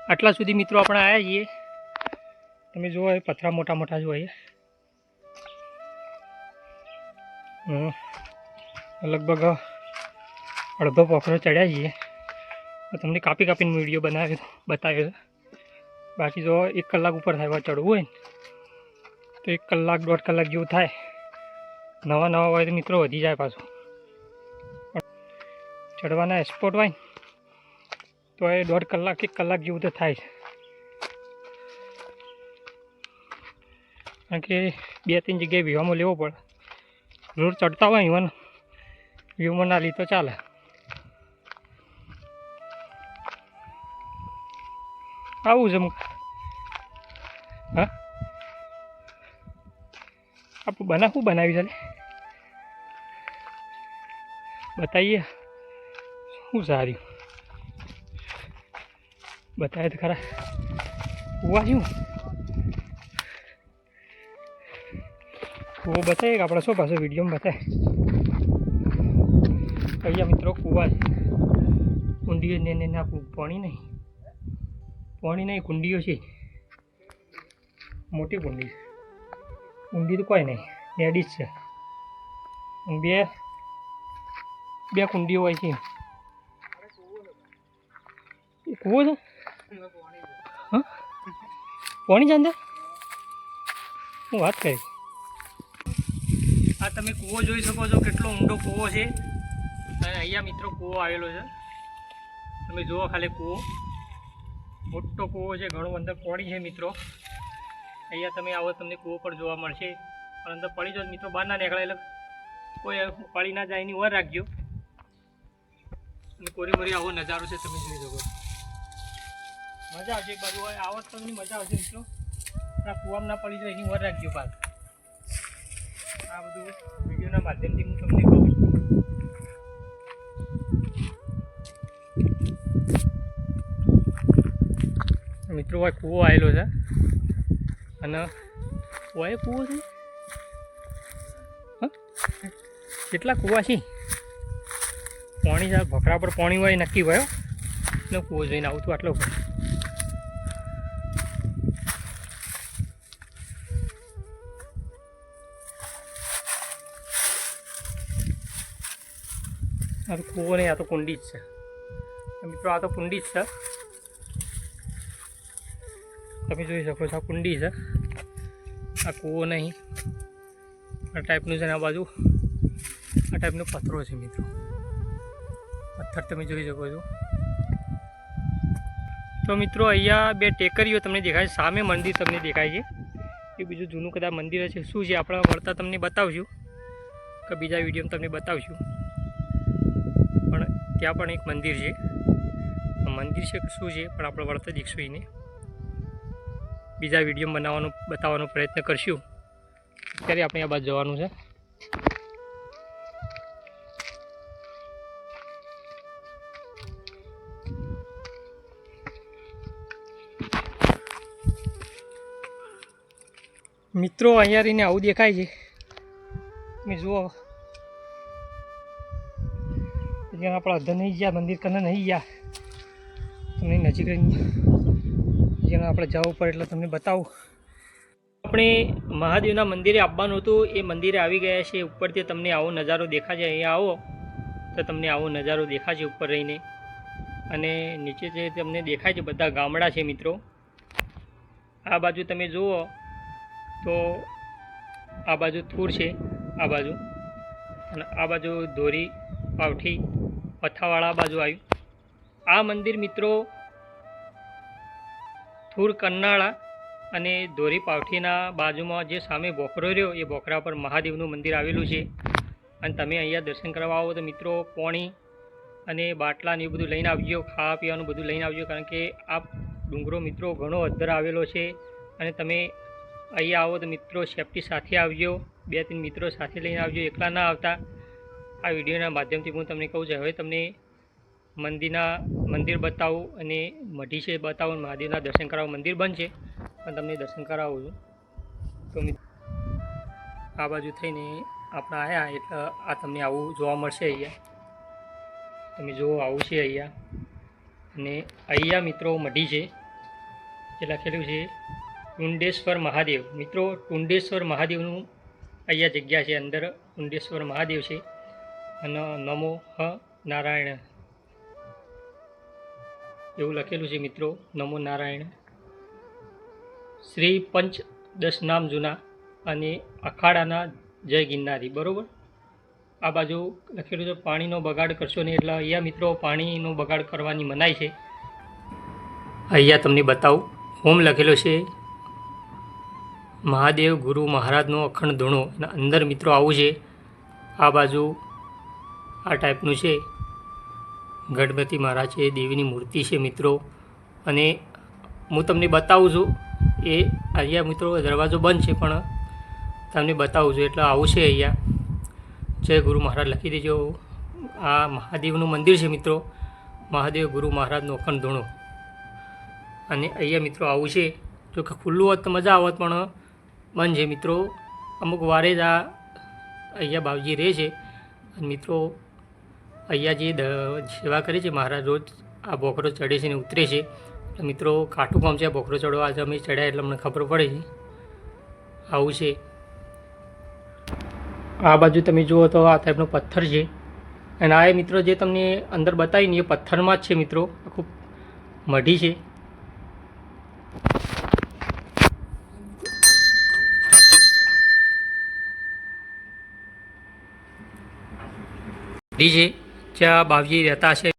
આટલા સુધી મિત્રો આપણે આવ્યા છીએ। તમે જુઓ એ પથરા મોટા મોટા જુઓ એ લગભગ અડધો પોખરો ચડ્યા છીએ। તમને કાપી કાપીને વિડીયો બતાવ્યો। બાકી જો 1 કલાક ઉપર થાય ચડવું હોય ને તો 1 કલાક 1.5 કલાક જેવું થાય। નવા નવા હોય તો મિત્રો વધી જાય પાછું। ચડવાના સ્પોટ હોય ને તો એ 1.5 કલાક 1 કલાક જેવું તો થાય। કારણ કે 2-3 જગ્યાએ વ્યૂમાં લેવો પડે। રોડ ચડતા હોય ઇવન વ્યૂમાં ના લી તો ચાલે। આવું છે હા આપણે શું બનાવી છે બતાવીએ શું સારું બતાવે તો ખરા। કૂવા શું કૂવો બતાવીએ કે આપણે શું પાછો વિડીયોમાં બતાવે। અહીંયા મિત્રો કૂવા છે। કુંડીઓ ને નાખવું પાણી નહીં કુંડીઓ છે। મોટી કુંડી છે। ઊંડી તો કોઈ નહીં નેડી જ છે। બે કુંડીઓ હોય છે। કૂવો છે હા પાણી જ અંદર હું વાત કરી। આ તમે કૂવો જોઈ શકો છો કેટલો ઊંડો કૂવો છે। અને અહીંયા મિત્રો કૂવો આવેલો છે। તમે જુઓ ખાલી કૂવો મોટો કૂવો છે। ઘણું અંદર પાણી છે મિત્રો। અહીંયા તમે આવો તમને કૂવો પર જોવા મળશે। પણ અંદર પડી જાઓ મિત્રો બહાર ના નીકળે એટલે કોઈ પડી ના જાય એની વાર રાખજો। અને કોરી મોરી આવો નજારો છે તમે જોઈ શકો। મજા આવશે એક બાજુ હોય આવો તમને મજા આવશે મિત્રો। આ કૂવામાં ના પડી જાય એની વાર રાખજો પાછ। આ બધું વિડીયોના માધ્યમથી હું તમને કહું છું। મિત્રો હોય કૂવો આવેલો છે અને હોય કૂવો છે હા કેટલા કૂવા છે પાણી છે ભખરા પર પાણી હોય નક્કી હોય એટલે કૂવો જોઈને આવું તું આટલો આ તો કૂવો નહીં આ તો કુંડી જ છે મિત્રો। આ તો કુંડી જ છે તમે જોઈ શકો છો। આ કુંડી છે આ કૂવો નહીં। આ ટાઈપનું છે ને આ બાજુ આ ટાઈપનો પથ્થરો છે મિત્રો। પથ્થર તમે જોઈ શકો છો। તો મિત્રો અહીંયા 2 ટેકરીઓ તમને દેખાય છે। સામે મંદિર તમને દેખાય છે। એ બીજું જૂનું કદાચ મંદિર છે શું છે આપણે વળતા તમને બતાવશું કે બીજા વિડીયોમાં તમને બતાવશું। પણ ત્યાં પણ એક મંદિર છે। મંદિર છે કે શું છે પણ આપણે વળતા દેખશું એને બીજા વિડીયો બતાવવાનો પ્રયત્ન કરશું। અત્યારે આપણે આ બાજુ જવાનું છે। મિત્રો અહીંયા રહીને આવું દેખાય છે તમે જુઓ। જ્યાં આપણે અધર નહીં ગયા મંદિર કને નહીં ગયા તમને નજીક જેને આપણે જવું પડે એટલે તમને બતાવું। આપણે મહાદેવના મંદિરે આવવાનું હતું એ મંદિરે આવી ગયા છે। ઉપરથી તમને આવો નજારો દેખાશે। અહીંયા આવો તો તમને આવો નજારો દેખાશે ઉપર રહીને। અને નીચે જે તમને દેખાય છે બધા ગામડા છે મિત્રો। આ બાજુ તમે જુઓ તો આ બાજુ થૂર છે આ બાજુ અને આ બાજુ ધોરી પાવઠી પથ્થાવાળા બાજુ આવ્યું। આ મંદિર મિત્રો થૂર કન્નાળા અને ધોરી પાવઠીના બાજુમાં જે સામે બોકરો રહ્યો એ બોકરા પર મહાદેવનું મંદિર આવેલું છે। અને તમે અહીંયા દર્શન કરવા આવો તો મિત્રો પાણી અને બાટલા ને એ બધું લઈને આવજો। ખાવા પીવાનું બધું લઈને આવજો કારણ કે આ ડુંગરો મિત્રો ઘણો અદ્ધર આવેલો છે। અને તમે અહીંયા આવો તો મિત્રો સેફટી સાથે આવજો। 2-3 મિત્રો સાથે લઈને આવજો એકલા ના આવતા। આ વિડીયોના માધ્યમથી હું તમને કહું છું હવે તમને મંદિર બતાવું અને મઢી છે બતાવું મહાદેવના દર્શન કરાવું। મંદિર બંધ છે પણ તમને દર્શન કરાવું છું। તો આ બાજુ થઈને આપણે આવ્યા એટલે આ તમને આવું જોવા મળશે। અહીંયા તમે જુઓ આવું છે અહીંયા। અને અહીંયા મિત્રો મઢી છે જે લખેલું છે ટુંડેશ્વર મહાદેવ. મિત્રો ટુંડેશ્વર મહાદેવનું અહીંયા જગ્યા છે, અંદર ટુંડેશ્વર મહાદેવ છે. અને નમો હ નારાયણ એવું લખેલું છે મિત્રો. નમો નારાયણ. શ્રી પંચ 10 નામ જૂના અને અખાડાના જય ગિરનારી. બરાબર. આ બાજુ લખેલું છે પાણીનો બગાડ કરશો નહીં. એટલે અહીંયા મિત્રો પાણીનો બગાડ કરવાની મનાઈ છે. અહીંયા તમને બતાવું હોમ લખેલો છે મહાદેવ ગુરુ મહારાજનો અખંડ ધૂણો. અને અંદર મિત્રો આવું છે. આ બાજુ આ ટાઈપનું છે. ગણપતિ મહારાજ છે, દેવીની મૂર્તિ છે મિત્રો. અને હું તમને બતાવું છું એ અહીંયા મિત્રો દરવાજો બંધ છે પણ તમને બતાવું છું. એટલે આવું છે અહીંયા. જય ગુરુ મહારાજ લખી દેજો. આ મહાદેવનું મંદિર છે મિત્રો. મહાદેવ ગુરુ મહારાજનો અખંડ ધૂણો. અને અહીંયા મિત્રો આવું છે. જો કે ખુલ્લું હોત તો મજા આવત પણ બંધ છે મિત્રો. અમુક વારે જ આ અહીંયા બાવજી રહે છે. અને મિત્રો અહીંયા જે સેવા કરે છે મહારાજ રોજ આ બોકરો ચડે છે ને ઉતરે છે. એટલે મિત્રો કાઠું કામ છે આ બોકરો ચડવા. આજે અમે ચડ્યા એટલે અમને ખબર પડે છે. આવું છે. આ બાજુ તમે જુઓ તો આ ટાઈપનો પથ્થર છે. અને આ મિત્રો જે તમને અંદર બતાવીને એ પથ્થરમાં જ છે મિત્રો. ખૂબ મઢી છે. છે જ્યાં બાવજી રહેતા છે.